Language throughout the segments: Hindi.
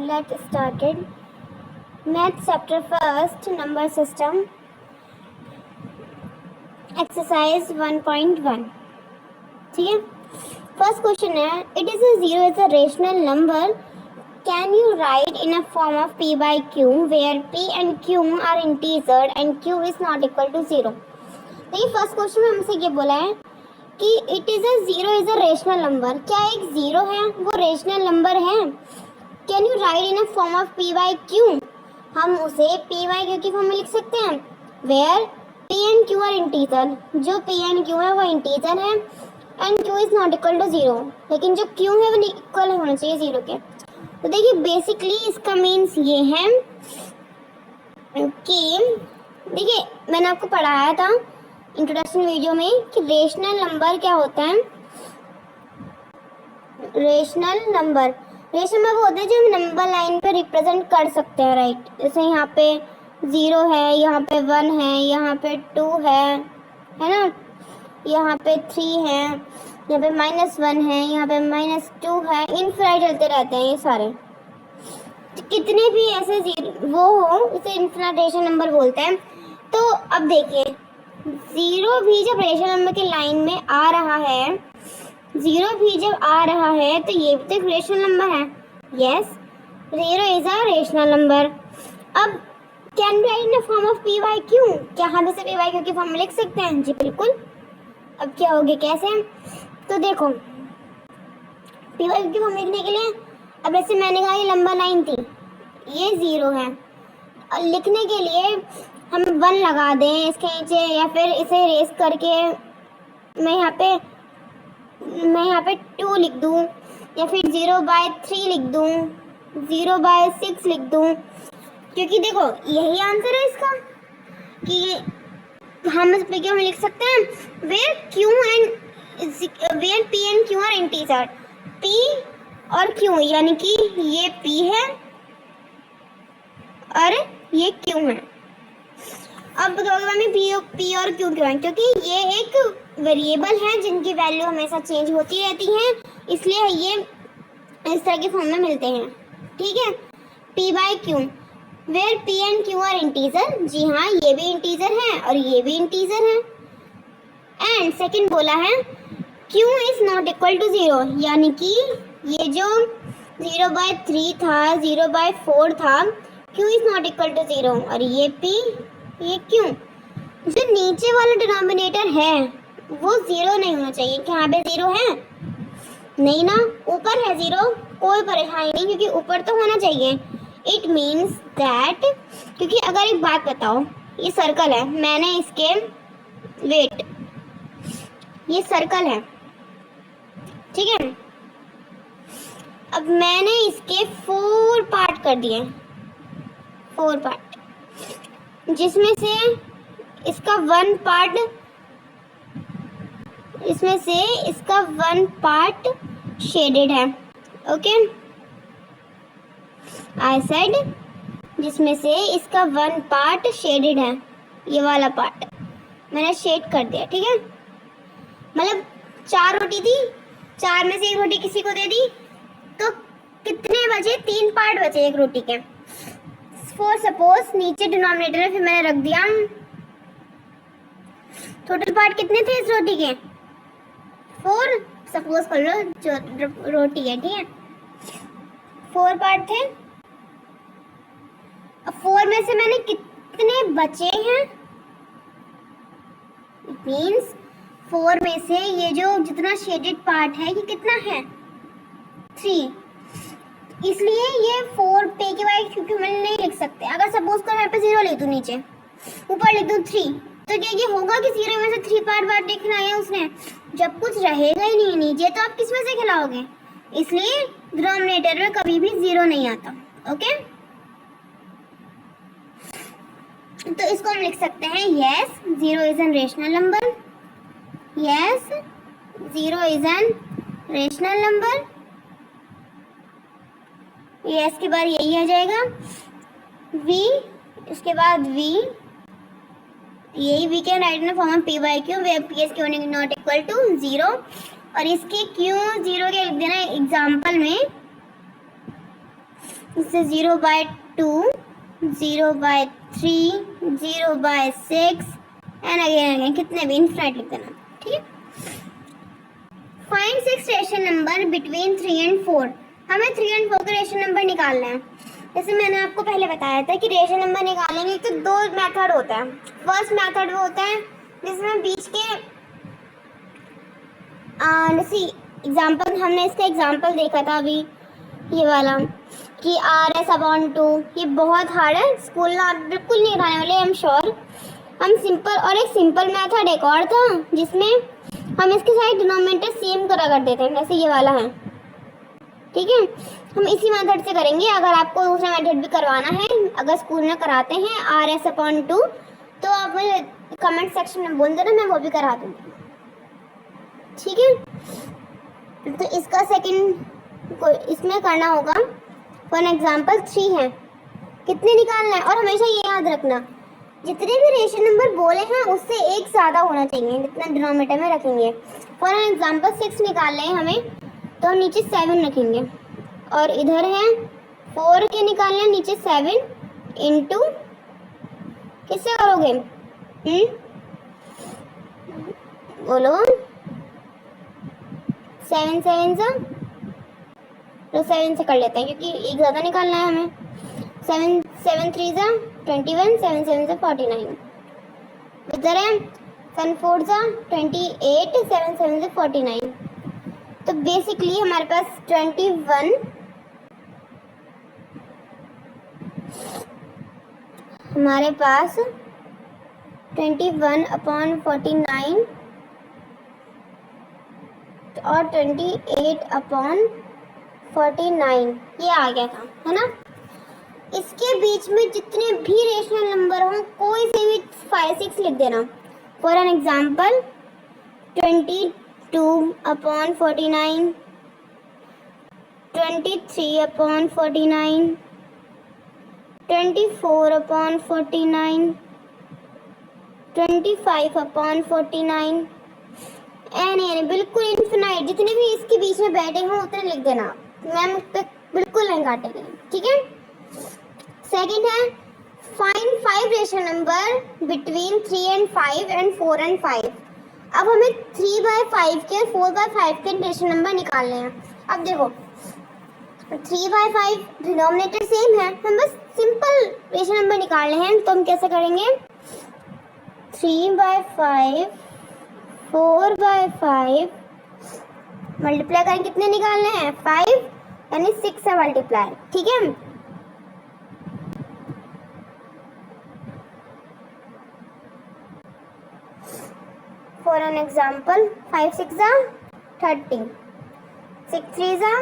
Let's started. Math chapter first, number system, exercise 1.1. ठीक है, फर्स्ट क्वेश्चन है, it is a zero is a rational number, can you right in a form of p by q where p and q are integer and q is not equal to 0. देखिए फर्स्ट क्वेश्चन में हमसे ये बोला है कि it is a zero is a rational number, क्या एक जीरो है वो रेशनल नंबर है. Can you right in a form of p by q, हम उसे p by q की फॉर्म में लिख सकते हैं where p and q are integer, जो p and q है वो इंटीजर है and q is not equal to 0, लेकिन जो q है वो इक्वल होना चाहिए 0 के. तो देखिए बेसिकली इसका मीन्स ये है कि देखिए मैंने आपको पढ़ाया था इंट्रोडक्शन वीडियो में कि रेशनल नंबर क्या होता है. रेशनल नंबर वो होते हैं जो हम नंबर लाइन पे रिप्रेजेंट कर सकते हैं, राइट. जैसे यहाँ पे 0 है, यहाँ पे 1 है, यहाँ पे 2 है ना, यहाँ पे 3 है, यहाँ पे -1 है, यहाँ पे -2 है, इनफाइनाइट चलते रहते हैं ये सारे. कितने भी ऐसे वो हो उसे इनफाइनाइट रेशनल नंबर बोलते हैं. तो अब देखिए 0 भी जब रेशनल नंबर की लाइन में आ रहा है, 0 भी जब आ रहा है तो ये भी तो रेशनल नंबर है. Yes, 0 is a rational number. अब can be write in the form of p by q, क्या हम इसे p by q की फॉर्म में लिख सकते हैं? जी बिल्कुल. अब क्या होगी, कैसे? तो देखो p by q की फॉर्म लिखने के लिए, अब जैसे मैंने कहा ये लंबा लाइन थी, ये 0 है, और लिखने के लिए हम 1 लगा दें इसके नीचे, या फिर इसे रेस करके मैं यहाँ पे 2 लिख दूँ, या फिर 0/3 लिख दूँ, 0/6 लिख दूँ, क्योंकि देखो यही आंसर है इसका कि हम इस पे क्यों लिख सकते हैं where p and q are integer. p और q यानी कि ये p है और ये q है. अब बताओगे हमें p और q क्यों है? क्योंकि ये एक वेरिएबल है जिनकी वैल्यू हमेशा चेंज होती रहती है, इसलिए ये इस तरह की फॉर्म में मिलते हैं. ठीक है, p by q where p and q are integer. जी हाँ, ये भी इंटीजर है और ये भी इंटीजर है. एंड सेकंड बोला है q is not equal to 0, यानी कि ये जो 0/3 था, 0/4 था, q is not equal to 0, और ये p ये q. जो नीचे वाला डिनोमिनेटर है वो 0 नहीं होना चाहिए. क्या यहाँ पे 0 है? नहीं ना, ऊपर है 0, कोई परेशानी नहीं, क्योंकि ऊपर तो होना चाहिए. इट मीन्स दैट, क्योंकि अगर एक बात बताओ, ये सर्कल है, मैंने इसके वेट, ये सर्कल है, ठीक है, अब मैंने इसके 4 पार्ट कर दिए, 4 पार्ट, जिसमें से इसका 1 पार्ट, इसमें से इसका 1 पार्ट शेडेड है. ओके, आई सेड जिसमें से इसका 1 पार्ट शेडेड है, ये वाला पार्ट मैंने शेड कर दिया. ठीक है, मतलब 4 रोटी थी, 4 में से 1 रोटी किसी को दे दी, तो कितने बचे? 3 पार्ट बचे एक रोटी के. फॉर सपोज नीचे डिनोमिनेटर में फिर मैंने रख दिया, टोटल पार्ट कितने थे इस रोटी के? 4 सपोज कर लो जो रोटी है, ठीक है, 4 पार्ट थे. अब 4 में से मैंने कितने बचे हैं? इट मीन्स 4 में से ये जो जितना शेडेड पार्ट है ये कितना है? 3. इसलिए ये 4 पे के बाद क्योंकि मैंने नहीं लिख सकते. अगर सपोज कर मैं पे 0 लिख दूं, नीचे ऊपर लिख दूं 3, तो क्या ये होगा कि 0 में से 3 पार्ट लिखना है उसने? जब कुछ रहेगा ही नहीं नीचे तो आप किस में से खिलाओगे? इसलिए डिनोमिनेटर में कभी भी 0 नहीं आता. ओके, तो इसको हम लिख सकते हैं yes 0 is an rational number. Yes 0 is an rational number. Yes के बाद यही आ जाएगा v, इसके बाद v, यही v can write in form p by q where p is not equal to 0, और इसके q 0 के लिख देना एग्जाम्पल में इससे 0/2, 0/3, 0/6 एंड अगेन कितने भी इनफाइनाइट लिख देना। ठीक है। Find 6 rational number between 3 and 4। हमें 3 एंड 4 का रेशनल नंबर निकालना है। जैसे मैंने आपको पहले बताया था कि रेशनल नंबर निकालेंगे तो 2 मेथड होता है। फर्स्ट मेथड वो होता है जिसमें बीच के जैसे एग्जाम्पल, हमने इसका एग्जाम्पल देखा था अभी ये वाला कि RS/2। ये बहुत हार्ड है, स्कूल में आप बिल्कुल नहीं उठाने वाले, आई एम श्योर। हम सिंपल, और एक सिंपल मेथड एक और था जिसमें हम इसके साथ डिनोमिनेटर सेम करा कर देते हैं, जैसे ये वाला है। ठीक है, हम इसी मेथड से करेंगे। अगर आपको दूसरा मेथड भी करवाना है, अगर स्कूल में कराते हैं RS/2, तो आप मुझे कमेंट सेक्शन में बोल देना, मैं वो भी करा दूँगी। ठीक है, तो इसका सेकंड इसमें करना होगा। फॉर एग्जांपल 3 है, कितने निकालना है। और हमेशा ये याद रखना, जितने भी रेशनल नंबर बोले हैं उससे एक ज़्यादा होना चाहिए जितना डिनोमिनेटर में रखेंगे। फॉर एग्जांपल 6 निकालना है हमें, तो हम नीचे 7 रखेंगे। और इधर है 4 के निकालना है, नीचे 7 इंटू किससे करोगे? बोलो। 7 7 सा, तो 7 से कर लेते हैं क्योंकि एक ज़्यादा निकालना है हमें। 7 7 3 सा 21, 7 7 सा 49। इधर है 7 4 सा 28, 7 7 से 49। तो बेसिकली हमारे पास 21, हमारे पास 21/49 और 28/49 ये आ गया था, है ना। इसके बीच में जितने भी रेशनल नंबर हों कोई से भी 5 6 लिख देना। फॉर एन एग्जांपल 22/49, 23/49, 24/49, 25/49 एन बिल्कुल इन्फिनाइट, जितने भी इसके बीच में बैठे हों उतने लिख देना। मैम बिल्कुल नहीं काटेंगे। ठीक है। सेकंड है find 5 rational number between 3 and 5 and 4 and 5। अब हमें 3/5 के 4/5 के रेशनल नंबर निकालने हैं। अब देखो 3/5 डिनोमिनेटर सेम है, हम बस सिंपल रेशनल नंबर निकालने हैं। तो हम कैसे करेंगे? 3/5 4/5 मल्टीप्लाई करें, कितने निकालने हैं? 5, यानी 6 से मल्टीप्लाई। ठीक है। फॉर एन एग्जाम्पल 5 6 सा 30, 6 3 सा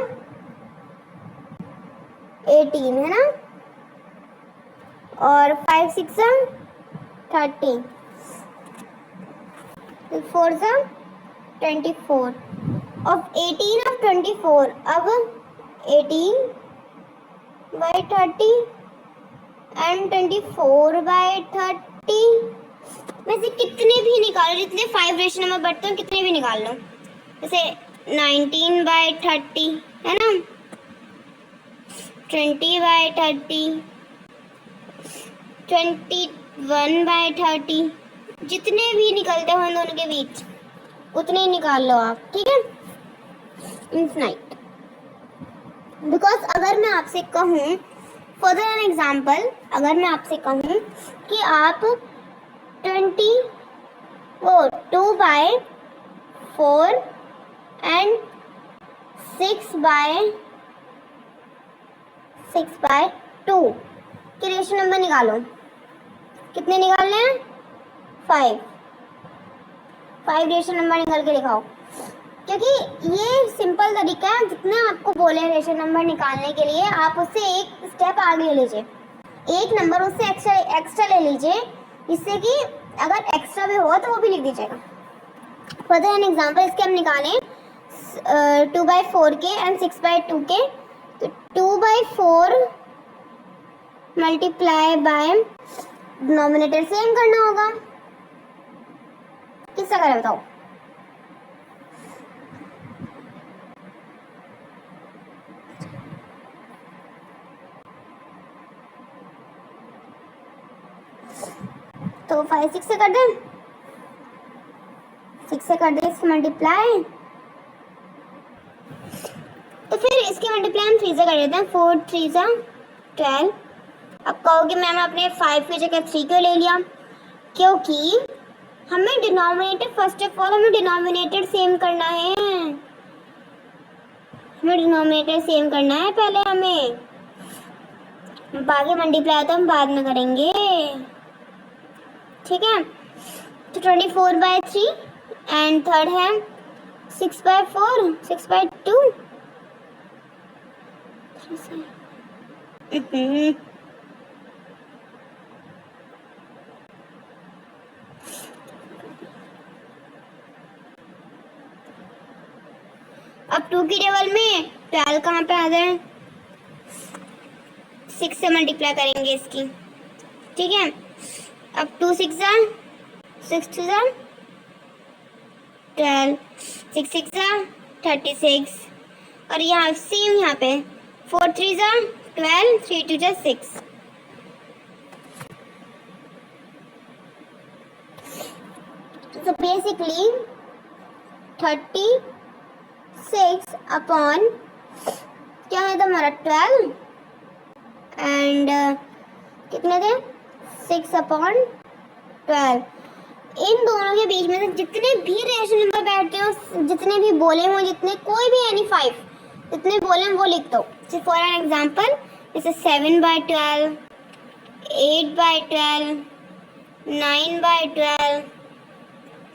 18, है ना। और 5 6 सा 30, 4 सा 24 of 18 of 24। अब 18/30 एंड 24/30 में से कितने भी निकालो, जितने 5 रेशनल नंबर बढ़ते हैं कितने भी निकाल लो। जैसे 19/30 है ना, 20/30, 21/30, जितने भी निकलते हो इन दोनों के बीच उतने ही निकाल लो आप। ठीक है। इनफाइनाइट। बिकॉज अगर मैं आपसे कहूँ फॉर एन एग्जाम्पल, अगर मैं आपसे कहूँ कि आप 2/4 एंड 6/2 के रेशनल नंबर निकालो, कितने निकालने हैं? 5 रेशनल नंबर निकाल के दिखाओ। क्योंकि ये सिंपल तरीका है, जितने आपको बोले रेशनल नंबर निकालने के लिए आप उससे एक स्टेप आगे ले लीजिए, एक नंबर उससे एक्स्ट्रा ले लीजिए, जिससे कि अगर एक्स्ट्रा भी होगा तो वो भी लिख दीजिएगा। फॉर एन एग्जाम्पल इसके हम निकालें 2/4 के एंड 6/2 के, तो 2/4 मल्टीप्लाई बाय डिनोमिनेटर सेम करना होगा। किसका करें बताओ? तो 5 6 से कर दें, 6 से कर दें इसकी मल्टीप्लाई, तो फिर इसकी मल्टीप्लाई हम 3 से कर देते हैं। 4 3 जा 12। अब कहोगे मैम आपने 5 की जगह 3 क्यों ले लिया? क्योंकि हमें डिनोमिनेटर, फर्स्ट ऑफ ऑल हमें डिनोमिनेटर सेम करना है, हमें डिनोमिनेटर सेम करना है पहले हमें, बाकी मल्टीप्लाई तो हम बाद में करेंगे, ठीक है। तो 24/3 एंड थर्ड है 6/4, 6/2। अब 2 की टेबल में 12 कहाँ पे आ जाए? 6 से मल्टीप्लाई करेंगे इसकी, ठीक है। अब 2 6 जा 6 2 जा 12, 6 6 जा 36, और यहाँ सेम यहाँ पे 4 3 जा 12, 3 2 जा 6। तो बेसिकली 36 अपॉन क्या है तो हमारा 12 एंड कितने थे 6 अपॉन 12। इन दोनों के बीच में से जितने भी रेशनल नंबर बैठते हो, जितने भी बोले हो, जितने कोई भी एनी 5 जितने बोले हैं वो लिख दो। फॉर एन एग्जाम्पल जैसे 7/12, 8/12, 9/12,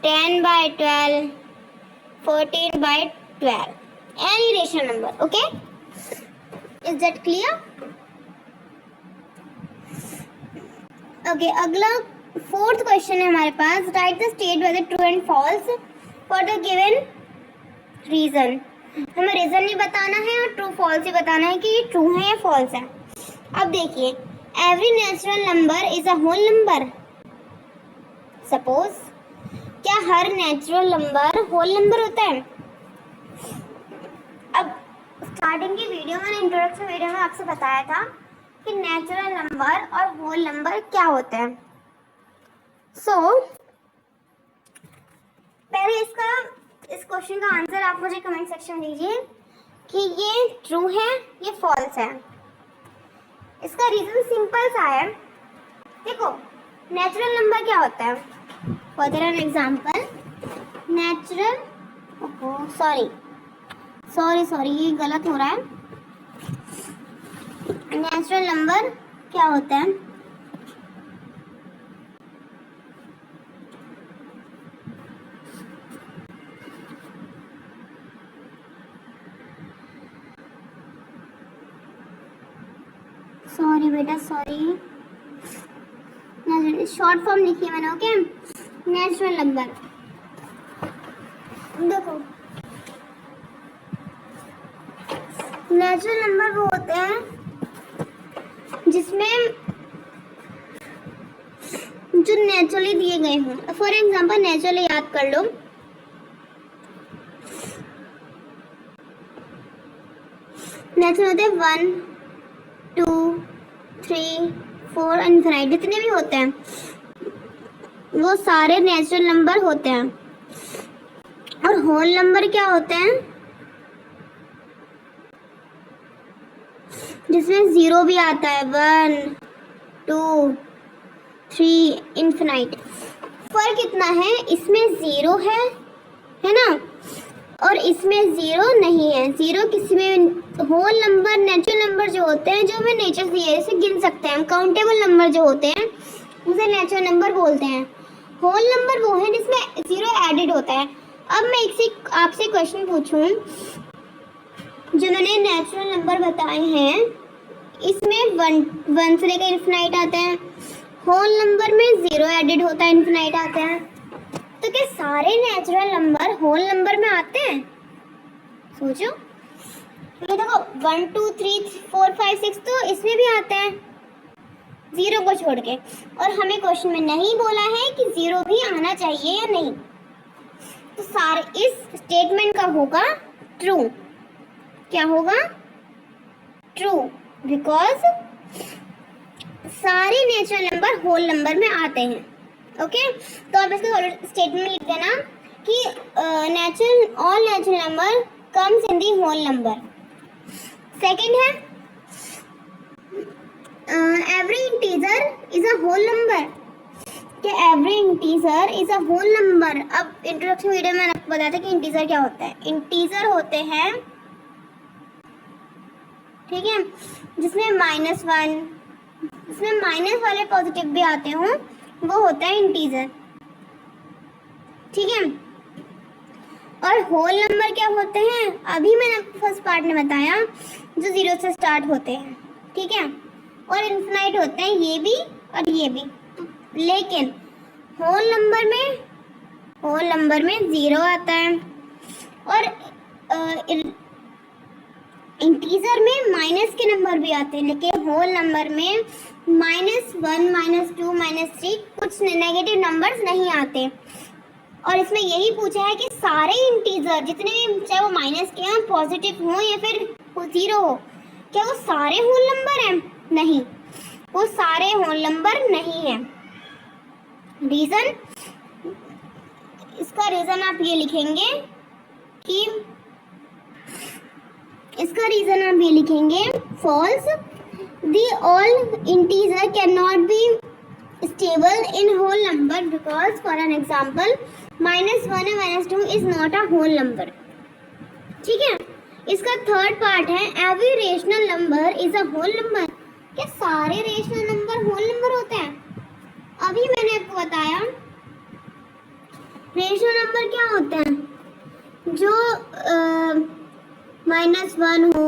10/12, 14/12, any rational number. Okay, is that clear? Okay, अगला 4th क्वेश्चन है हमारे पास। Write the state whether true and false for the given reason. हमें रीजन नहीं बताना है और ट्रू फॉल्स ही बताना है कि ये ट्रू है या फॉल्स है। अब देखिए, every natural number is a whole number. Suppose, क्या हर नेचुरल नंबर होल नंबर होता है? अब स्टार्टिंग की वीडियो में, इंट्रोडक्शन वीडियो में आपसे बताया था कि नेचुरल नंबर और होल नंबर क्या होते हैं। पहले इस क्वेश्चन का आंसर आप मुझे कमेंट सेक्शन में दीजिए कि ये ट्रू है ये फॉल्स है। इसका रीजन सिंपल सा है। देखो, नेचुरल नंबर क्या होता है? For an example, natural, sorry ये गलत हो रहा है। नेचुरल नंबर क्या होता है? सॉरी बेटा, सॉरी, शॉर्ट फॉर्म लिखी मैंने। ओके, नेचुरल नंबर, देखो नेचुरल नंबर वो होते हैं जिसमें जो नेचुरली दिए गए हों। फॉर एग्जांपल नेचुरली याद कर लो, नेचुरल होते हैं 1 2 3 4 इनफिनाइट, जितने भी होते हैं वो सारे नेचुरल नंबर होते हैं। और होल नंबर क्या होते हैं? जिसमें 0 भी आता है, 1 2 3 इनफिनाइट। फर्क इतना है, इसमें 0 है ना, और इसमें 0 नहीं है। 0 किसी में, होल नंबर नेचुरल नंबर जो होते हैं, जो हमें नेचर से है, इसे गिन सकते हैं हम। काउंटेबल नंबर जो होते हैं उसे नेचुरल नंबर बोलते हैं। होल नंबर वो है जिसमें 0 एडेड होता है। अब मैं आपसे क्वेश्चन पूछूं, जो मैंने नेचुरल नंबर बताए हैं इसमें 1 से लेकर इनफिनाइट आते हैं। होल नंबर में 0 एडेड होता है, इनफिनाइट आते हैं। तो क्या सारे नेचुरल नंबर होल नंबर में आते हैं? सोचो, तो देखो 1 2 3 4 5 6 तो इसमें भी आते हैं 0 को छोड़ के। और हमें क्वेश्चन में नहीं बोला है कि 0 भी आना चाहिए या नहीं। तो सारे इस स्टेटमेंट का होगा ट्रू। क्या होगा? ट्रू, बिकॉज सारे नेचुरल नंबर होल नंबर में आते हैं। ओके, तो आप इसका स्टेटमेंट लिख देना कि all natural number comes in the whole number. Second है every integer is a whole number, कि every integer is a whole number. अब इंट्रोडक्शन वीडियो में आपको बताया था कि इंटीजर क्या होता है। इंटीजर होते हैं, ठीक है, जिसमें -1, जिसमें माइनस वाले पॉजिटिव भी आते हों, वो होता है इंटीजर, ठीक है। और होल नंबर क्या होते हैं, अभी मैंने आपको फर्स्ट पार्ट में बताया, जो 0 से स्टार्ट होते हैं, ठीक है, और इन्फिनाइट होते हैं, ये भी और ये भी। लेकिन होल नंबर में 0 आता है, और इंटीजर में माइनस के नंबर भी आते हैं, लेकिन होल नंबर में -1, -2, -3 कुछ नेगेटिव नंबर्स नहीं आते। और इसमें यही पूछा है कि सारे इंटीजर जितने भी, चाहे वो माइनस के हों, पॉजिटिव हो या फिर 0 हो, क्या वो सारे होल नंबर हैं? नहीं, वो सारे होल नंबर नहीं है। रीजन, इसका रीजन आप ये लिखेंगे कि false, the all integer can not be stable in whole number because for an example -1 और -2 is not a whole number, ठीक है। इसका थर्ड पार्ट है every rational number is a whole number, क्या सारे रेशनल नंबर होल नंबर होते हैं? अभी मैंने आपको बताया रेशनल नंबर क्या होते हैं, जो -1 हो,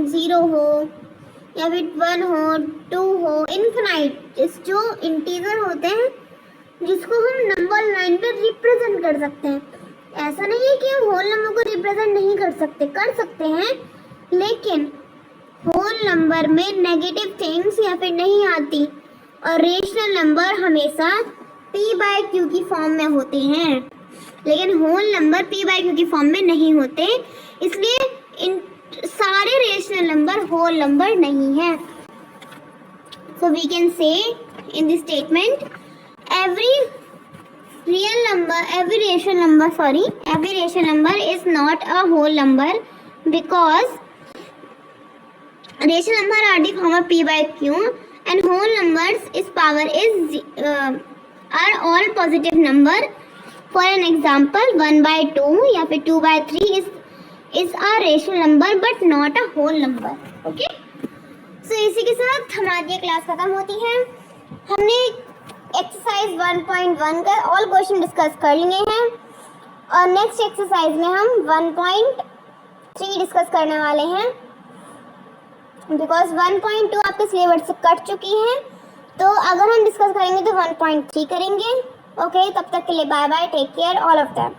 0 हो, या फिर 1 हो, 2 हो, इनफिनाइट, जो इंटीजर होते हैं जिसको हम नंबर लाइन पे रिप्रेजेंट कर सकते हैं। ऐसा नहीं है कि हम होल नंबर को रिप्रेजेंट नहीं कर सकते हैं, लेकिन होल नंबर में नेगेटिव थिंग्स या फिर नहीं आती, और रेशनल नंबर हमेशा p/q की फॉर्म में होते हैं, लेकिन होल नंबर p/q की फॉर्म में नहीं होते, इसलिए इन सारे रेशनल नंबर होल नंबर नहीं है। So we can say in this statement every rational number is not a whole number because rational number are the form of p/q and whole numbers is power is are all positive number. For an example 1/2 या फिर 2/3 is a rational number but not a whole number. Okay? So इसी के साथ हमारी ये क्लास खत्म होती है। हमने एक्सरसाइज 1.1 का ऑल क्वेश्चन डिस्कस कर लिए हैं, और नेक्स्ट एक्सरसाइज में हम 1.3 डिस्कस करने वाले हैं, बिकॉज 1.2 आपके सिलेबस से कट चुकी है, तो अगर हम डिस्कस करेंगे तो 1.3 करेंगे। ओके, तब तक के लिए bye bye, take care all of them.